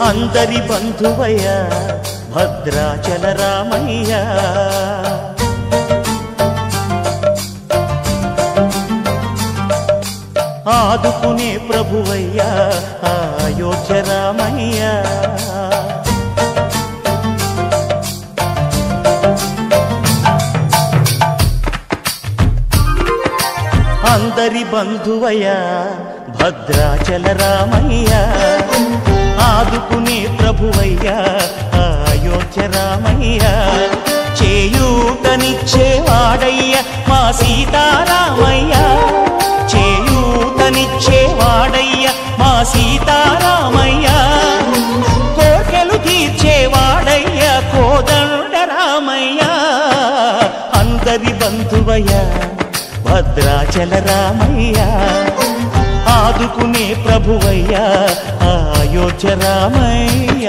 అందరి బంధువయ్య భద్రాచల రామయ్య ఆదుకునే ప్రభువయ్య అయోధ్య రామయ్య అందరి బంధువయ్య భద్రాచల రామయ్య ఆదుకునే ప్రభువయ్య అయోధ్య రామయ్య చేయూతనిచ్చేవాడయ్య మా సీతారామయ్య చేయూతనిచ్చేవాడయ్య మా సీతారామయ్య కోర్కెలు తీర్చేవాడయ్య కోదండ రామయ్య అందరి బంధువయ్య భద్రాచల రామయ్య ఆదుకునే ప్రభువయ్య అయోధ్య రామయ్య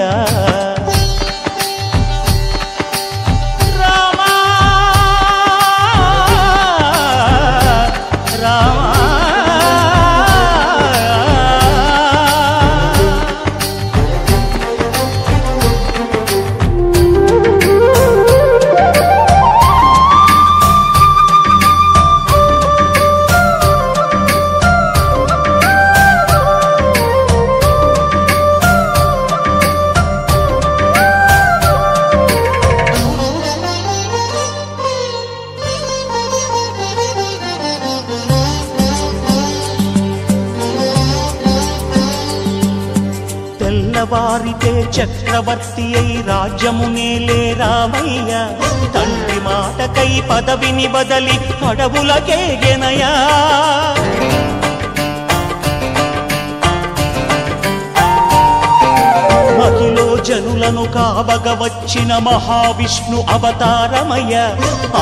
వారితే చక్రవర్తి అయి రాజ్యమునేలే రామయ్య తండ్రి మాటకై పదవిని బదలి అడవులకేగెనయా మహిలో జనులను కావగ వచ్చిన మహావిష్ణు అవతారమయ్య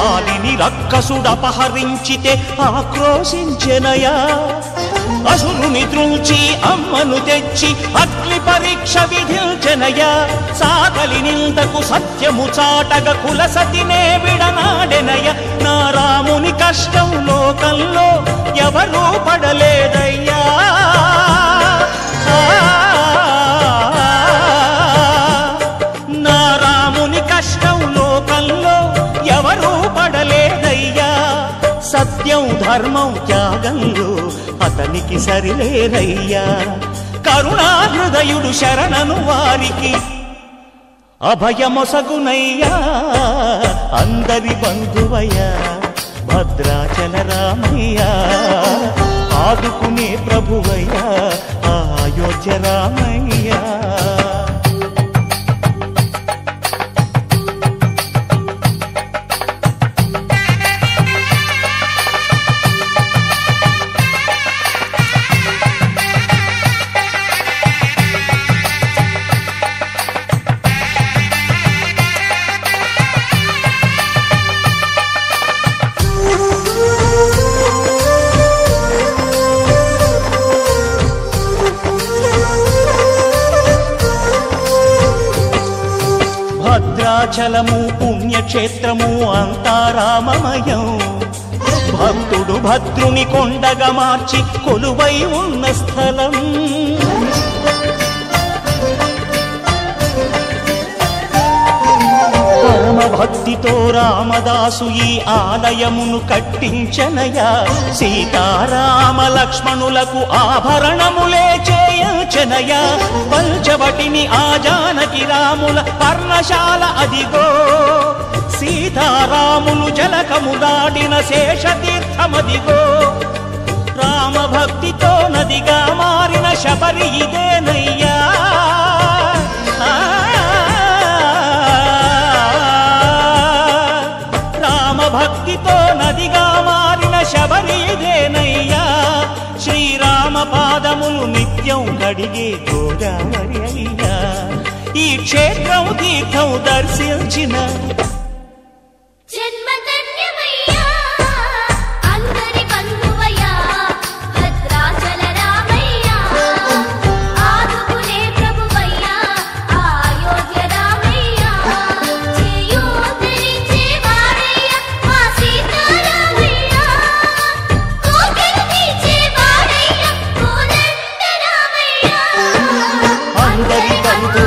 ఆలిని రక్కసుడపహరించితే ఆక్రోశించెనయా అసురుని త్రుంచి అమ్మను తెచ్చి అగ్ని పరీక్ష విధించెనయ సాగలి నిందకు సత్యము చాటగ కులసతినే విడనాడెనయ నా రాముని కష్టం లోకంలో ఎవరూ పడలేదయ్యా నా రాముని కష్టం లోకంలో ఎవరూ పడలేదయ్యా సత్యం ధర్మం త్యాగంలో అతనికి సరిలేరయ్యా కరుణాహృదయుడు శరణను వారికి అభయమొసగునయ్యా అందరి బంధువయ్య భద్రాచల రామయ్య ఆదుకునే ప్రభువయ్య అయోధ్య రామయ్య భద్రాచలము పుణ్యక్షేత్రము అంతా రామమయం భక్తుడు భద్రుని కొండగా మార్చి కొలువై ఉన్న స్థలం పరమ భక్తితో రామదాసు ఈ ఆలయమును కట్టించనయా సీతారామ లక్ష్మణులకు ఆభరణములే చేయచనయా పంచవటిని ఆ జానకి రాముల పర్ణశాల అదిగో సీతారాములు జలకము దాడిన శేషతీర్థమదిగో రామభక్తితో నదిగా మారిన శబరి ఇదేనయ్యా రామభక్తితో నదిగా మారిన శబరి ఇదేనయ్యా శ్రీరామ పాదములు నిత్యం కడిగే గోదావరి అయ్యా ఈ క్షేత్రం తీర్థం దర్శించిన అందరి బంధువయ్య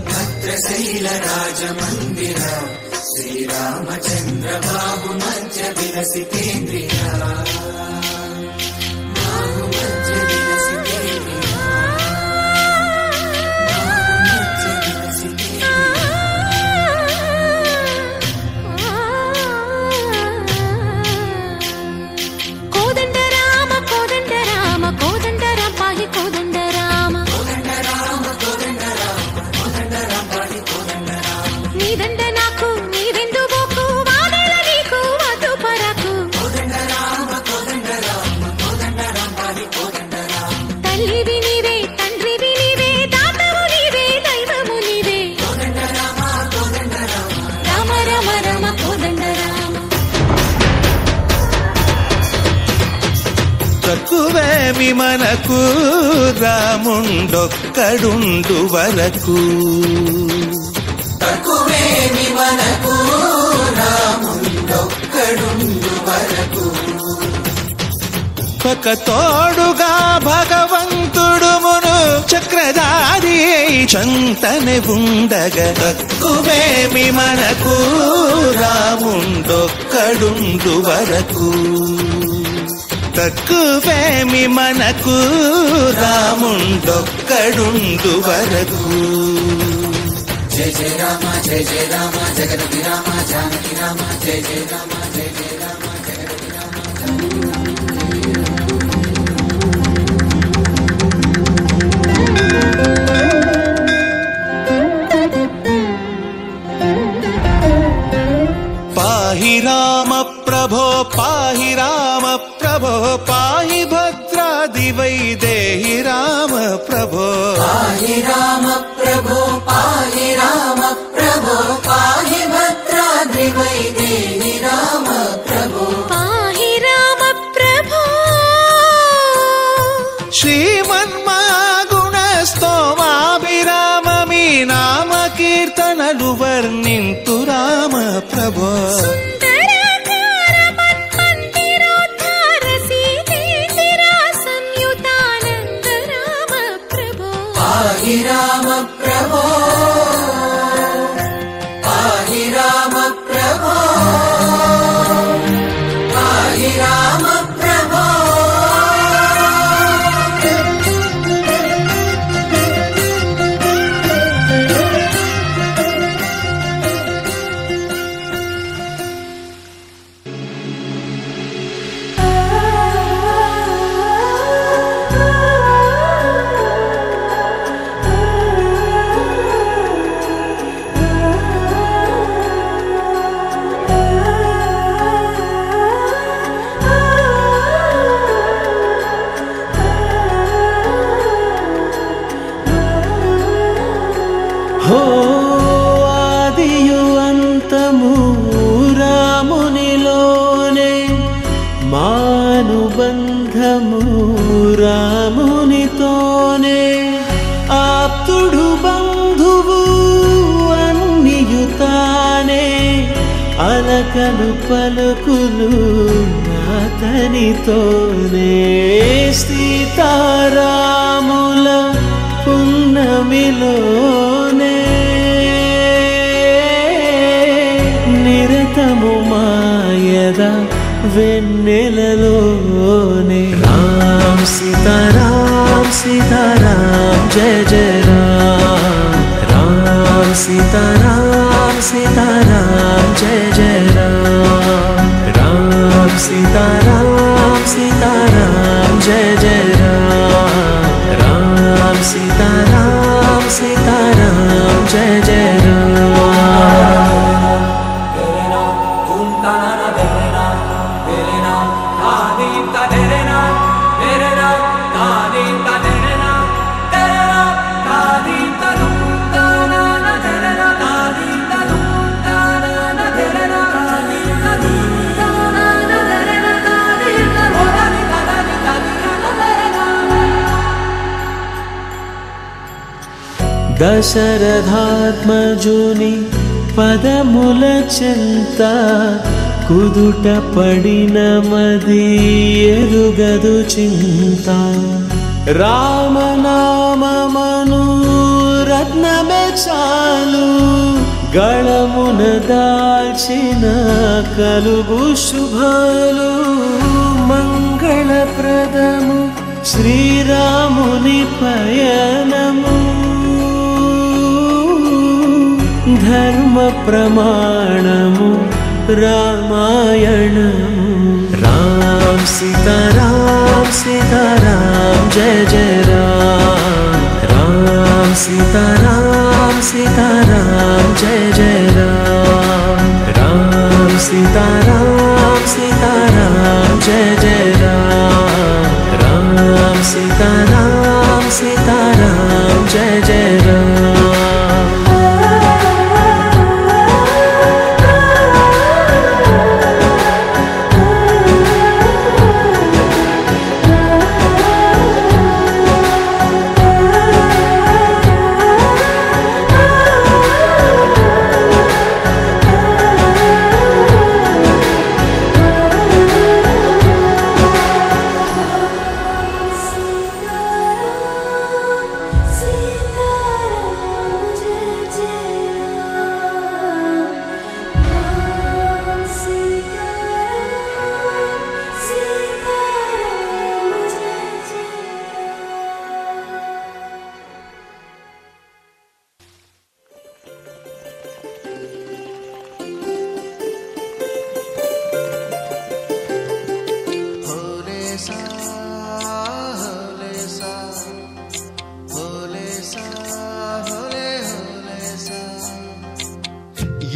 శ్రీశైల రాజమందిర శ్రీరామచంద్ర బాబు మధ్య విలసితేంద్రియ బాబు మధ్య విలసితేంద్రియ బాబు మధ్య విలసితేంద్రియ కోదండ రామ కోదండ రామ కోదండ రామ పాహి కోదండ రామ నీదండ నాకు నీదెందు బోకు వాదల నీకు వద్దు పరకు తల్లివి నీవే తండ్రివి నీవే దాతవు నీవే దైవము నీవే రామ రామ రామ కోదండ రామ తక్కువేమి మనకు రాముండొక్కడుండు వరకు తక్కువేమి మనకు రాముండొక్కడుండు వరకు ఒక తోడుగా భగవంతుడు మును చక్రధారి చంతనే ఉండగా తక్కువేమి మనకు రాముండొక్కడుండు వరకు తక్కువేమి మనకు రాముండొక్కడుండు వరకు జయ జయ రామ జయ జయ రామ జగదపి రామ జానకి రామ జయ జయ రామ జయ జయ రామ జగదపి రామ పాహి రామ ప్రభో పాహి రామ ప్రభో పాహి భద్రాది వైదేహి రామ ప్రభో పాహి రామ ప్రభో పాహి రామ ప్రభో పాహి భద్రాది వైదేహి రామ ప్రభో పాహి రామ ప్రభో శ్రీమన్మగుణ స్తోమాభిరామ మీ నామ కీర్తనలు వర్ణింతు రామ ప్రభో సుందరాకార మన్మందిరోద్ధార సీతేందిరా సంయుతానంద రామ ప్రభో పాహి రామ ప్రభో పాహి రామ ప్రభో పాహి రామ ప్రభో హో ఆదియు అంతము రామునిలోనే మానుబంధము రామునితోనే ఆప్తుడు బంధువు అన్నియుతానే అలకలు పలుకులు అతనితోనే సీతారాముల పున్నమిలోనే నిరతము మాయద వెన్నెలలోనే రామ్ సీతారాం సీతారాం జయ జయ రామ్ రామ్ సీతారాం సీతారాం జయ జయ రామ్ రామ్ సీతారాం సీతారాం జయ జయ రామ్ రామ్ సీతారాం సీతారాం జయ జయ రామ్ దశరథాత్మజుని పదముల చెంత కుదుట పడిన మది ఎరుగదు చింత రామనామమను రథ రత్నమే చాలు గళమున దాల్చిన కలుగు శుభాలు మంగళప్రదము శ్రీరాముని పయనము ధర్మ ప్రమాణము రామాయణము రామ్ సీతారాం సీతారాం జయ జయ రామ్ రామ్ సీతారాం సీతారాం జయ జయ రామ్ రామ్ సీతారాం సీతారాం జయ జయ రామ్ రామ్ సీతారాం సీతారాం జయ జయ రామ్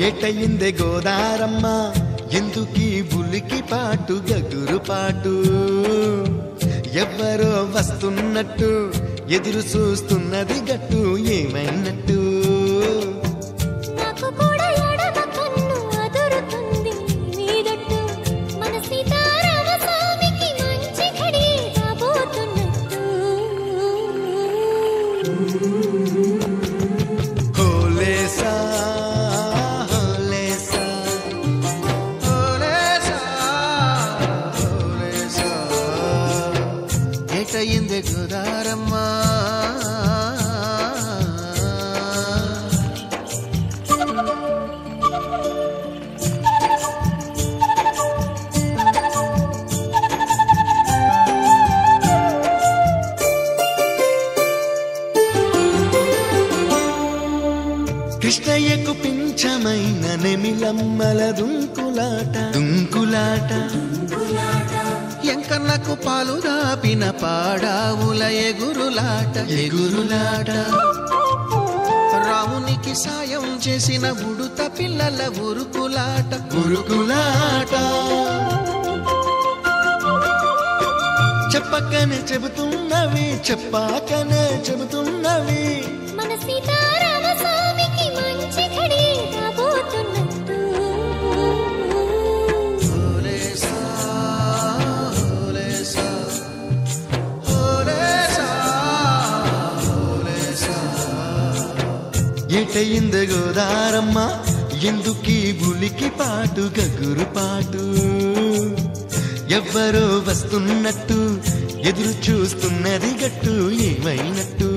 ఏటయిందే గోదారమ్మ ఎందుకీ బులికి పాటు గగురు పాటు ఎవ్వరో వస్తున్నట్టు ఎదురు చూస్తున్నది గట్టు ఏమైనట్టు ఏటయిందే గోదారమ్మ కృష్ణయ్యకు పింఛమైన నెమిలమ్మల దుంకులాట దుంకులాట ఎంకన్నకు పాలు దాపిన పాడావుల ఎగురులాట ఎగురులాట రామునికి సాయం చేసిన ఉడుత పిల్లల ఉరుకులాట ఉరుకులాట చెప్పకనే చెబుతున్నవి చెప్పాకనే చెబుతున్నవి మన సీతారామ స్వామికి మంచి ఘడి రాబోతున్నట్టు ఏటయిందే గోదారమ్మ ఎందుకీ బులికి పాటు గగురు పాటు ఎవ్వరో వస్తున్నట్టు ఎదురు చూస్తున్నది గట్టు ఏమైనట్టు